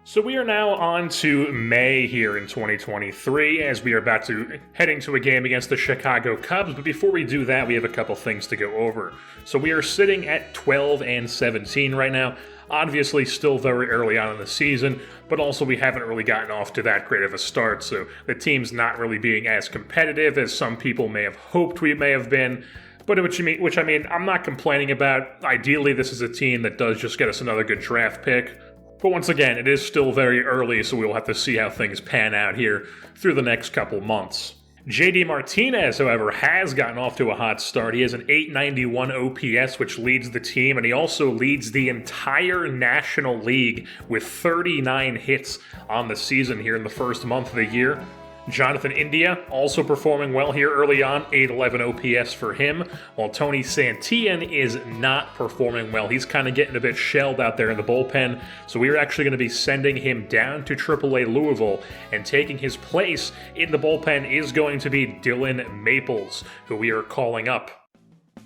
So we are now on to May here in 2023 as we are about to heading to a game against the Chicago Cubs. But before we do that, we have a couple things to go over. So we are sitting at 12-17 right now. Obviously still very early on in the season, but also we haven't really gotten off to that great of a start. So the team's not really being as competitive as some people may have hoped we may have been. But which I mean, I'm not complaining about. Ideally, this is a team that does just get us another good draft pick. But once again, it is still very early, so we'll have to see how things pan out here through the next couple months. JD Martinez, however, has gotten off to a hot start. He has an .891 OPS, which leads the team, and he also leads the entire National League with 39 hits on the season here in the first month of the year. Jonathan India also performing well here early on, .811 OPS for him, while Tony Santillan is not performing well. He's kind of getting a bit shelled out there in the bullpen, so we're actually going to be sending him down to AAA Louisville, and taking his place in the bullpen is going to be Dylan Maples, who we are calling up.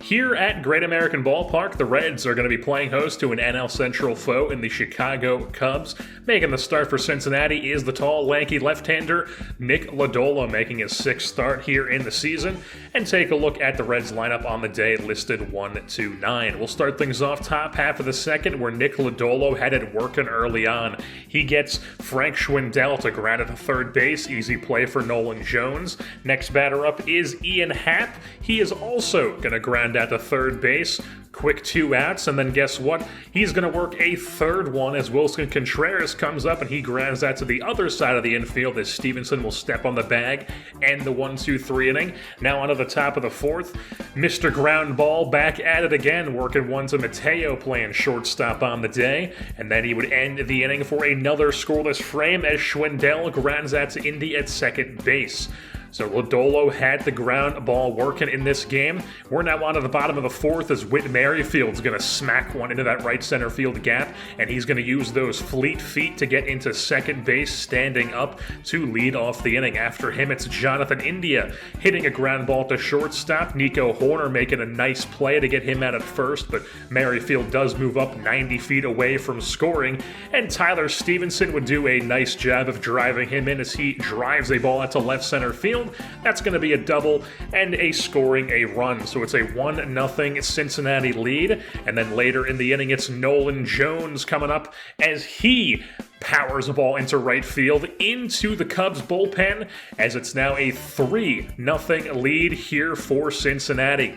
Here at Great American Ballpark, the Reds are going to be playing host to an NL Central foe in the Chicago Cubs. Making the start for Cincinnati is the tall, lanky left-hander Nick Lodolo, making his sixth start here in the season. And take a look at the Reds lineup on the day, listed 1-9. We'll start things off top half of the second, where Nick Lodolo had it working early on. He gets Frank Schwindel to ground at the third base. Easy play for Nolan Jones. Next batter up is Ian Happ. He is also going to ground at the third base. Quick 2 outs, and then guess what? He's going to work a third one as Wilson Contreras comes up and he grounds that to the other side of the infield as Stevenson will step on the bag and the 1-2-3 inning. Now onto the top of the fourth. Mr. Ground Ball back at it again, working one to Mateo, playing shortstop on the day, and then he would end the inning for another scoreless frame as Schwindel grounds that to Indy at second base. So Lodolo had the ground ball working in this game. We're now on to the bottom of the fourth as Whit Merrifield's going to smack one into that right center field gap, and he's going to use those fleet feet to get into second base, standing up to lead off the inning. After him, it's Jonathan India hitting a ground ball to shortstop. Nico Horner making a nice play to get him out at first, but Merrifield does move up 90 feet away from scoring, and Tyler Stevenson would do a nice job of driving him in as he drives a ball out to left center field. That's going to be a double and scoring a run. So it's a 1-0 Cincinnati lead. And then later in the inning, it's Nolan Jones coming up as he powers a ball into right field into the Cubs bullpen, as it's now a 3-0 lead here for Cincinnati.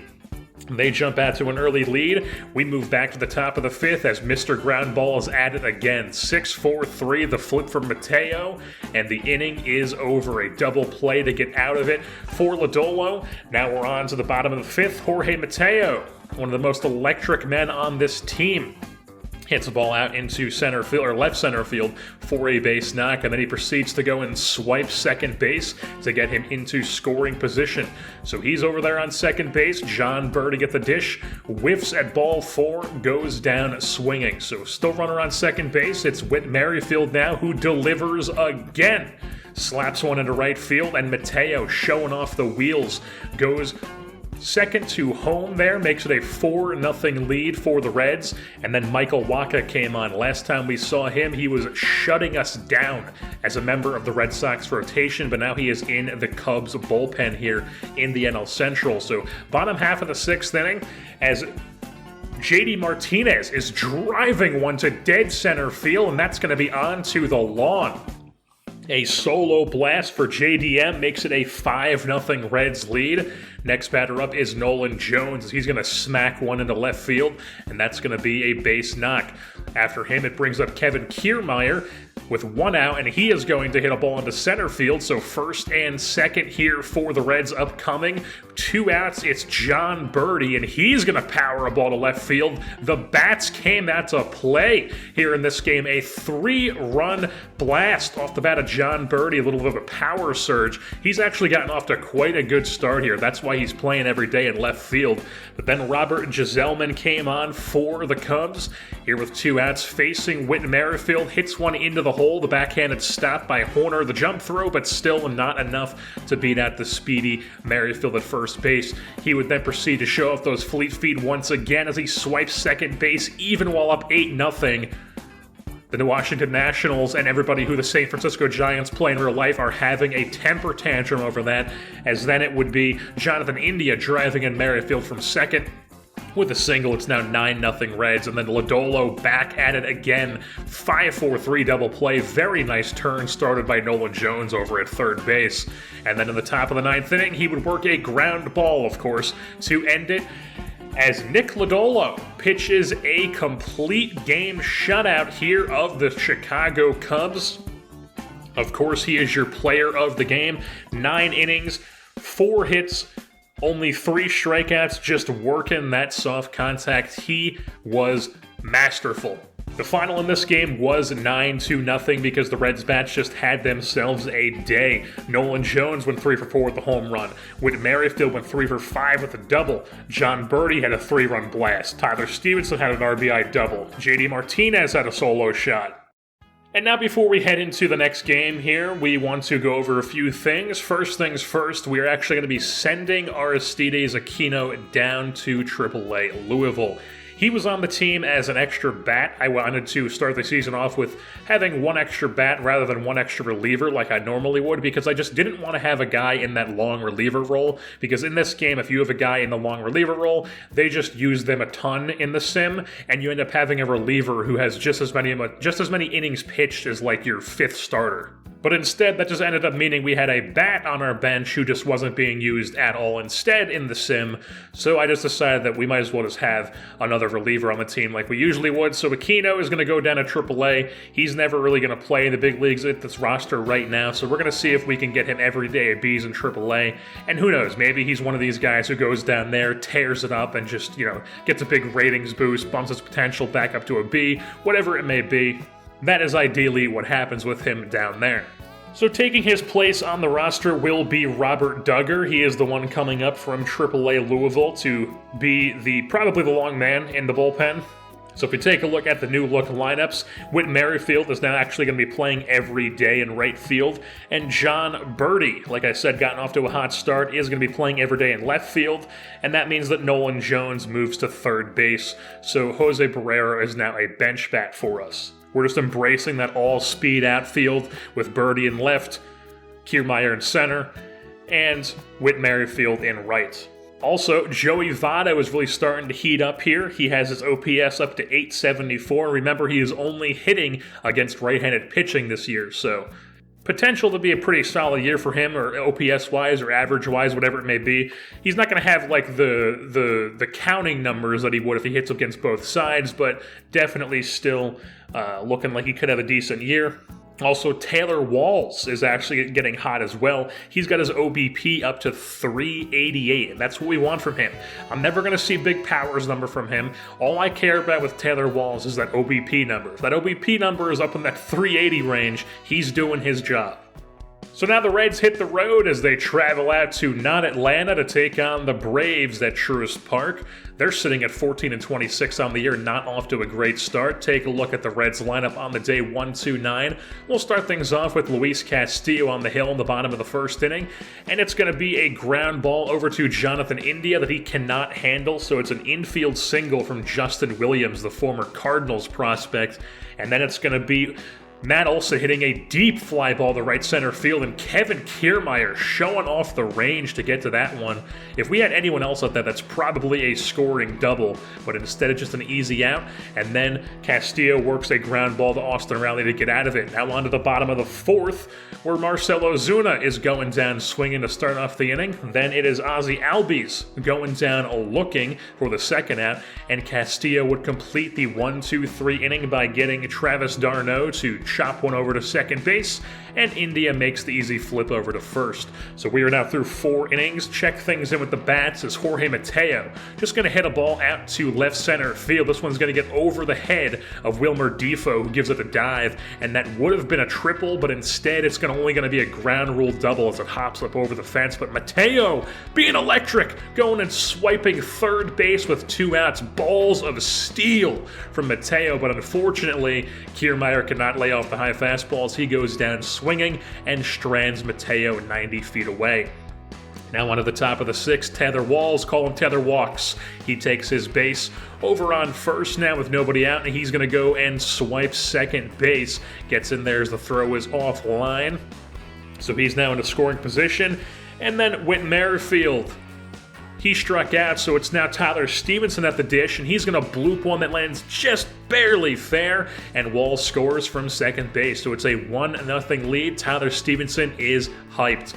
They jump out to an early lead. We move back to the top of the fifth as Mr. Ground Ball is at it again. 6-4-3, the flip from Mateo, and the inning is over. A double play to get out of it for Lodolo. Now we're on to the bottom of the fifth. Jorge Mateo, one of the most electric men on this team, hits the ball out into center field or left center field for a base knock, and then he proceeds to go and swipe second base to get him into scoring position. So he's over there on second base. John Burdick at the dish, whiffs at ball 4, goes down swinging. So still runner on second base. It's Whit Merrifield now who delivers again. Slaps one into right field, and Mateo, showing off the wheels, goes second to home there, makes it a 4-0 lead for the Reds. And then Michael Wacha came on. Last time we saw him, he was shutting us down as a member of the Red Sox rotation, but now he is in the Cubs bullpen here in the NL Central. So bottom half of the sixth inning, as JD Martinez is driving one to dead center field, and that's going to be onto the lawn. A solo blast for JDM makes it a 5-0 Reds lead. Next batter up is Nolan Jones. He's going to smack one into left field, and that's going to be a base knock. After him, it brings up Kevin Kiermaier with 1 out, and he is going to hit a ball into center field. So first and second here for the Reds upcoming. 2 outs, it's John Birdie, and he's going to power a ball to left field. The bats came out to play here in this game. A 3-run blast off the bat of John Birdie, a little bit of a power surge. He's actually gotten off to quite a good start here. That's why he's playing every day in left field. But then Robert Gisellman came on for the Cubs. Here with 2 outs, facing Whit Merrifield, hits one into the hole. The backhanded stop by Horner, the jump throw, but still not enough to beat out the speedy Merrifield at first base. He would then proceed to show off those fleet feet once again as he swipes second base, even while up 8-0. The Washington Nationals and everybody who the San Francisco Giants play in real life are having a temper tantrum over that, as then it would be Jonathan India driving in Merrifield from second with a single. It's now 9-0 Reds, and then Lodolo back at it again. 5-4-3 double play. Very nice turn started by Nolan Jones over at third base. And then in the top of the ninth inning, he would work a ground ball, of course, to end it, as Nick Lodolo pitches a complete game shutout here of the Chicago Cubs. Of course, he is your player of the game. 9 innings, 4 hits, only 3 strikeouts, just working that soft contact. He was masterful. The final in this game was 9-0 because the Reds bats just had themselves a day. Nolan Jones went 3 for 4 with the home run. Whit Merrifield went 3 for 5 with a double. John Birdie had a 3-run blast. Tyler Stevenson had an RBI double. JD Martinez had a solo shot. And now before we head into the next game here, we want to go over a few things. First things first, we are actually going to be sending Aristides Aquino down to AAA Louisville. He was on the team as an extra bat. I wanted to start the season off with having 1 extra bat rather than 1 extra reliever like I normally would, because I just didn't want to have a guy in that long reliever role, because in this game, if you have a guy in the long reliever role, they just use them a ton in the sim, and you end up having a reliever who has just as many innings pitched as like your 5th starter. But instead, that just ended up meaning we had a bat on our bench who just wasn't being used at all instead in the sim, so I just decided that we might as well just have another reliever on the team like we usually would. So Aquino is going to go down to AAA. He's never really going to play in the big leagues at this roster right now, so we're going to see if we can get him every day at B's in AAA. And who knows, maybe he's one of these guys who goes down there, tears it up, and just, gets a big ratings boost, bumps his potential back up to a B, whatever it may be. That is ideally what happens with him down there. So taking his place on the roster will be Robert Duggar. He is the one coming up from AAA Louisville to be probably the long man in the bullpen. So if we take a look at the new look lineups, Whit Merrifield is now actually going to be playing every day in right field, and John Birdie, like I said, gotten off to a hot start, is going to be playing every day in left field, and that means that Nolan Jones moves to third base, so Jose Barrera is now a bench bat for us. We're just embracing that all-speed outfield with Birdie in left, Kiermaier in center, and Whit Merrifield in right. Also, Joey Votto is really starting to heat up here. He has his OPS up to 874. Remember, he is only hitting against right-handed pitching this year, so potential to be a pretty solid year for him, or OPS-wise or average-wise, whatever it may be. He's not going to have like the counting numbers that he would if he hits against both sides, but definitely still looking like he could have a decent year. Also, Taylor Walls is actually getting hot as well. He's got his OBP up to 388, and that's what we want from him. I'm never going to see big powers number from him. All I care about with Taylor Walls is that OBP number. If that OBP number is up in that 380 range, he's doing his job. So now the Reds hit the road as they travel out to not Atlanta to take on the Braves at Truist Park. They're sitting at 14-26 on the year, not off to a great start. Take a look at the Reds lineup on the day 1-2-9. We'll start things off with Luis Castillo on the hill in the bottom of the first inning, and it's going to be a ground ball over to Jonathan India that he cannot handle, so it's an infield single from Justin Williams, the former Cardinals prospect, and then it's going to be Matt Olson hitting a deep fly ball to right center field, and Kevin Kiermaier showing off the range to get to that one. If we had anyone else out there, that's probably a scoring double, but instead it's just an easy out, and then Castillo works a ground ball to Austin Riley to get out of it. Now on to the bottom of the fourth, where Marcelo Zuna is going down swinging to start off the inning. Then it is Ozzie Albies going down looking for the second out, and Castillo would complete the 1-2-3 inning by getting Travis d'Arnaud to chop one over to second base, and India makes the easy flip over to first. So we are now through 4 innings. Check things in with the bats as Jorge Mateo just going to hit a ball out to left center field. This one's going to get over the head of Wilmer Defoe, who gives it a dive, and that would have been a triple, but instead it's only going to be a ground rule double as it hops up over the fence. But Mateo, being electric, going and swiping third base with 2 outs. Balls of steel from Mateo, but unfortunately, Kiermaier cannot lay off the high fastballs. He goes down swinging and strands Mateo 90 feet away. Now onto the top of the sixth, Tether Walls, call him Tether Walks. He takes his base over on first now with nobody out, and he's going to go and swipe second base. Gets in there as the throw is offline. So he's now in a scoring position. And then Whit Merrifield, he struck out, so it's now Tyler Stevenson at the dish, and he's going to bloop one that lands just barely fair, and Walls scores from second base. So it's a 1-0 lead. Tyler Stevenson is hyped.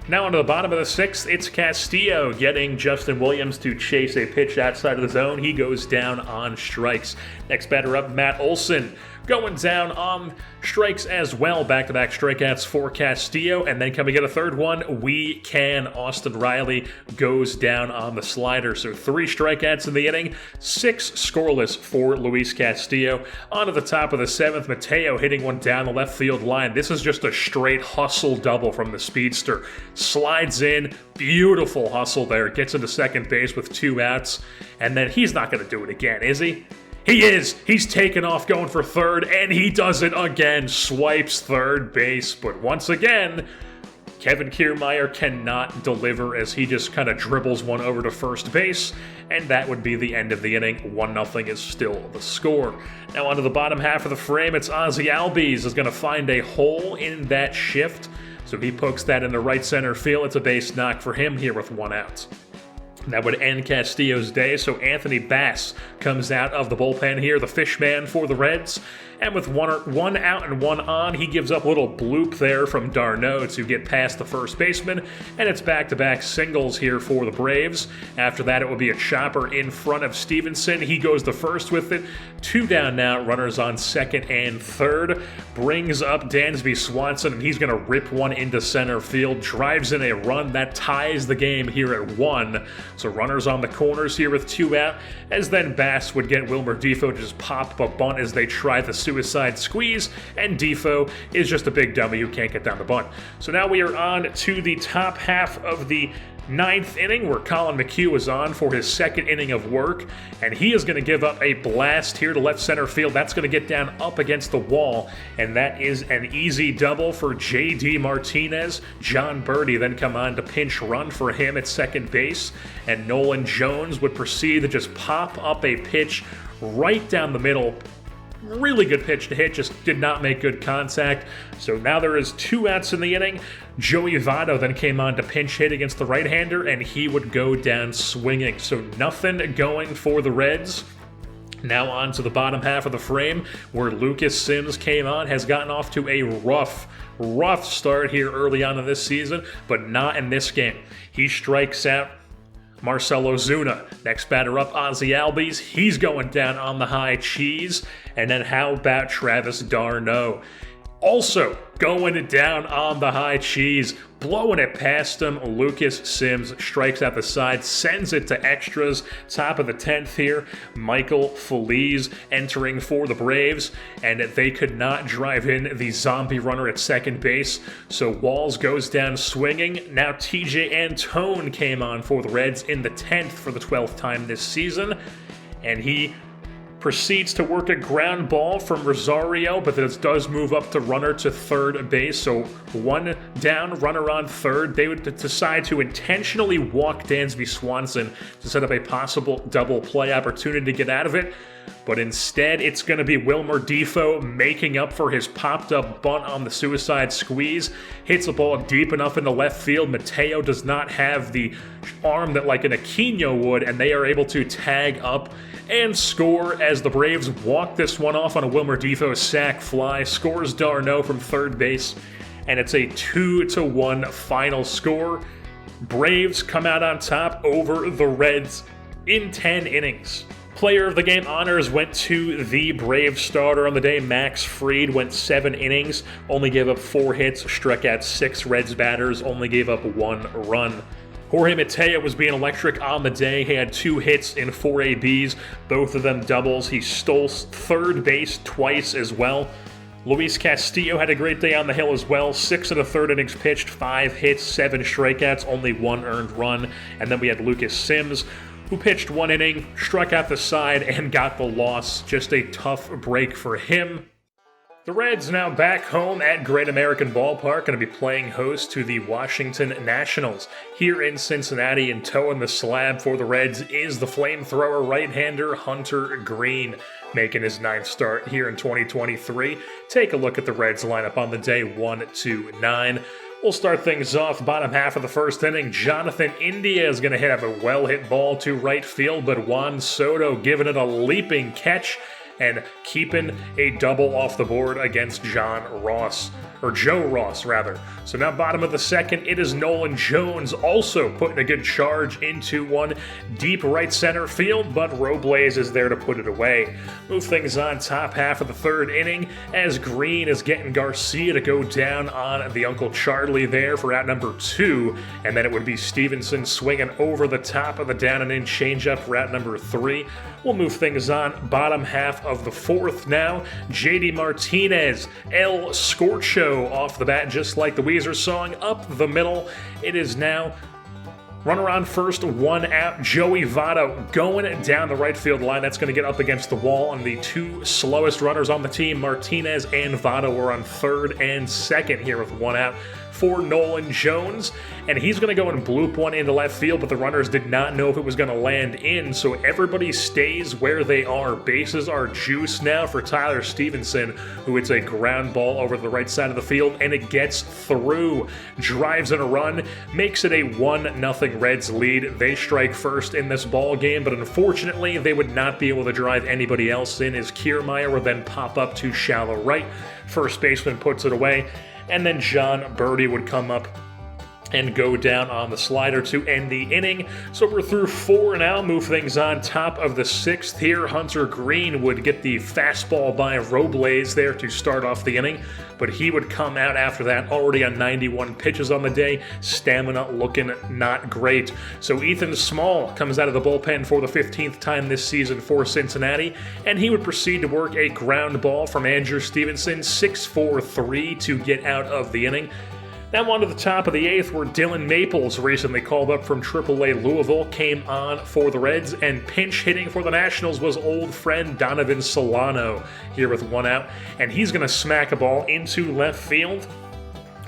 Now onto the bottom of the sixth, it's Castillo getting Justin Williams to chase a pitch outside of the zone. He goes down on strikes. Next batter up, Matt Olson, going down on strikes as well. Back-to-back strikeouts for Castillo. And then can we get a third one? We can. Austin Riley goes down on the slider. So 3 strikeouts in the inning, 6 scoreless for Luis Castillo. On to the top of the seventh, Mateo hitting one down the left field line. This is just a straight hustle double from the speedster. Slides in, beautiful hustle there. Gets into second base with 2 outs. And then he's not going to do it again, is he? He is! He's taken off going for third, and he does it again. Swipes third base, but once again, Kevin Kiermaier cannot deliver as he just kind of dribbles one over to first base, and that would be the end of the inning. 1-0 is still the score. Now onto the bottom half of the frame, it's Ozzy Albies is going to find a hole in that shift, so he pokes that into right center field. It's a base knock for him here with 1 out. That would end Castillo's day, so Anthony Bass comes out of the bullpen here, the fish man for the Reds. And with 1 out and 1 on, he gives up a little bloop there from d'Arnaud to get past the first baseman, and it's back-to-back singles here for the Braves. After that, it will be a chopper in front of Stevenson. He goes to first with it. 2 down now, runners on second and third. Brings up Dansby Swanson, and he's going to rip one into center field. Drives in a run that ties the game here at 1. So runners on the corners here with 2 out, as then Bass would get Wilmer Defoe to just pop up a bunt as they try the suicide squeeze, and Defoe is just a big dummy who can't get down the bunt. So now we are on to the top half of the 9th inning, where Colin McHugh is on for his 2nd inning of work, and he is going to give up a blast here to left center field. That's going to get down up against the wall, and that is an easy double for J.D. Martinez. John Birdie then come on to pinch run for him at second base, and Nolan Jones would proceed to just pop up a pitch right down the middle. Really good pitch to hit, just did not make good contact. So now there is 2 outs in the inning. Joey Votto then came on to pinch hit against the right-hander, and he would go down swinging. So nothing going for the Reds. Now on to the bottom half of the frame, where Lucas Sims came on, has gotten off to a rough start here early on in this season, but not in this game. He strikes out Marcell Ozuna. Next batter up, Ozzy Albies. He's going down on the high cheese. And then how about Travis d'Arnaud? Also going down on the high cheese, blowing it past him. Lucas Sims strikes out the side, sends it to extras. Top of the 10th here, Michael Feliz entering for the Braves, and they could not drive in the zombie runner at second base, so Walls goes down swinging. Now TJ Antone came on for the Reds in the 10th for the 12th time this season, and he proceeds to work a ground ball from Rosario, but this does move up to runner to third base. So 1 down, runner on third. They would decide to intentionally walk Dansby Swanson to set up a possible double play opportunity to get out of it. But instead, it's going to be Wilmer Defoe making up for his popped-up bunt on the suicide squeeze. Hits a ball deep enough in the left field. Mateo does not have the arm that like an Aquino would, and they are able to tag up and score as the Braves walk this one off on a Wilmer Defoe sac fly. Scores d'Arnaud from third base, and it's a 2-1 final score. Braves come out on top over the Reds in 10 innings. Player of the game honors went to the Brave starter on the day. Max Fried went 7 innings, only gave up 4 hits, struck out 6 Reds batters, only gave up 1 run. Jorge Mateo was being electric on the day. He had 2 hits in 4 ABs, both of them doubles. He stole third base twice as well. Luis Castillo had a great day on the hill as well. 6 1/3 innings pitched, 5 hits, 7 strikeouts, only 1 earned run. And then we had Lucas Sims, who pitched 1 inning, struck out the side, and got the loss. Just a tough break for him. The Reds now back home at Great American Ballpark, going to be playing host to the Washington Nationals here in Cincinnati, and toeing the slab for the Reds is the flamethrower right-hander Hunter Greene, making his 9th start here in 2023. Take a look at the Reds lineup on the day 1-9. We'll start things off bottom half of the first inning. Jonathan India is going to hit a well-hit ball to right field, but Juan Soto giving it a leaping catch and keeping a double off the board against Joe Ross. So now bottom of the second, it is Nolan Jones also putting a good charge into one deep right center field, but Robles is there to put it away. Move things on top half of the third inning as Greene is getting Garcia to go down on the Uncle Charlie there for out number 2, and then it would be Stevenson swinging over the top of the down and in changeup for out number 3. We'll move things on bottom half of the fourth now. JD Martinez, El Scorcho off the bat, just like the Weezer song, up the middle. It is now runner on first, 1 out. Joey Votto going down the right field line. That's going to get up against the wall, and the 2 slowest runners on the team, Martinez and Votto, were on third and second here with 1 out for Nolan Jones, and he's going to go and bloop one into left field, but the runners did not know if it was going to land in, so everybody stays where they are. Bases are juice now for Tyler Stevenson, who hits a ground ball over the right side of the field, and it gets through. Drives in a run, makes it a 1-0 Reds lead. They strike first in this ball game, but unfortunately they would not be able to drive anybody else in, as Kiermaier would then pop up to shallow right. First baseman puts it away, and then John Birdie would come up and go down on the slider to end the inning. So we're through 4 now. Move things on top of the 6th here. Hunter Greene would get the fastball by Robles there to start off the inning, but he would come out after that already on 91 pitches on the day. Stamina looking not great. So Ethan Small comes out of the bullpen for the 15th time this season for Cincinnati, and he would proceed to work a ground ball from Andrew Stevenson, 6-4-3 to get out of the inning. Now on to the top of the 8th, where Dylan Maples, recently called up from AAA Louisville, came on for the Reds, and pinch hitting for the Nationals was old friend Donovan Solano here with 1 out, and he's going to smack a ball into left field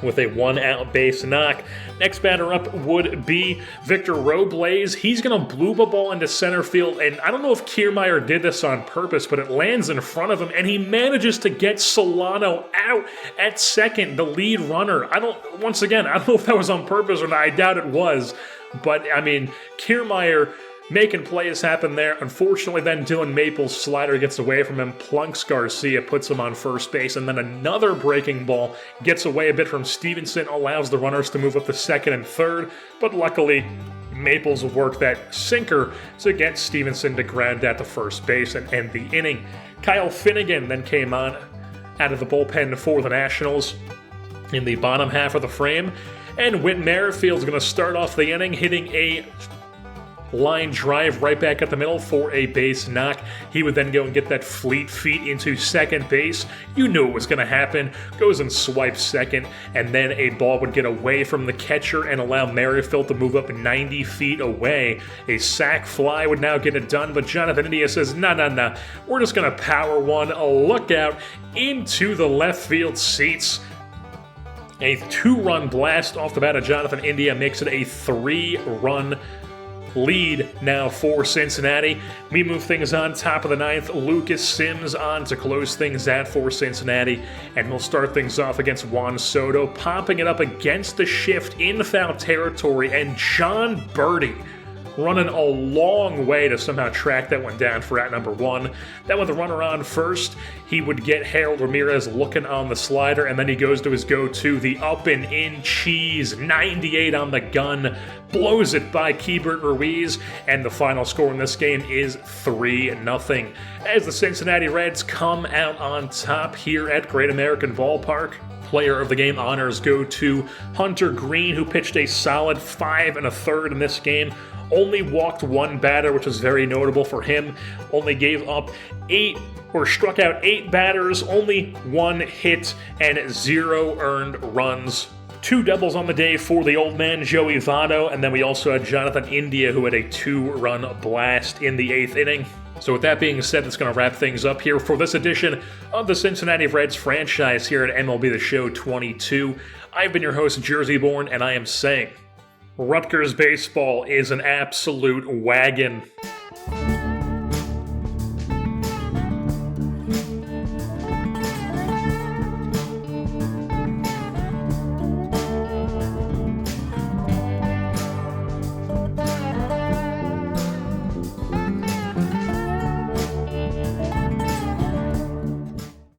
with a 1-out base knock. Next batter up would be Victor Robles. He's going to bloop a ball into center field, and I don't know if Kiermaier did this on purpose, but it lands in front of him, and he manages to get Solano out at second, the lead runner. I don't know if that was on purpose or not. I doubt it was, but I mean, Kiermaier making plays happen there. Unfortunately, then Dylan Maples' slider gets away from him, plunks Garcia, puts him on first base, and then another breaking ball gets away a bit from Stevenson, allows the runners to move up to second and third, but luckily Maples worked that sinker to get Stevenson to ground at the first base and end the inning. Kyle Finnegan then came on out of the bullpen for the Nationals in the bottom half of the frame, and Whit Merrifield's going to start off the inning hitting a line drive right back at the middle for a base knock. He would then go and get that fleet feet into second base. You knew it was going to happen. Goes and swipes second, and then a ball would get away from the catcher and allow Merrifield to move up 90 feet away. A sac fly would now get it done, but Jonathan India says, nah, we're just going to power one. A lookout into the left field seats. A 2-run blast off the bat of Jonathan India makes it a 3-run lead now for Cincinnati. We move things on top of the 9th. Lucas Sims on to close things out for Cincinnati, and we'll start things off against Juan Soto, popping it up against the shift in foul territory, and John Birdie running a long way to somehow track that one down for out number 1. Then with the runner on first, he would get Harold Ramirez looking on the slider, and then he goes to his go-to, the up and in cheese, 98 on the gun, blows it by Keibert Ruiz, and the final score in this game is 3-0. As the Cincinnati Reds come out on top here at Great American Ballpark, player of the game honors go to Hunter Greene, who pitched a solid 5 1/3 in this game. Only walked 1 batter, which was very notable for him. Only gave up struck out 8 batters, only 1 hit, and 0 earned runs. 2 doubles on the day for the old man, Joey Votto, and then we also had Jonathan India, who had a 2-run blast in the 8th inning. So with that being said, that's going to wrap things up here for this edition of the Cincinnati Reds franchise here at MLB The Show 22. I've been your host, Jersey Born, and I am saying, Rutgers baseball is an absolute wagon.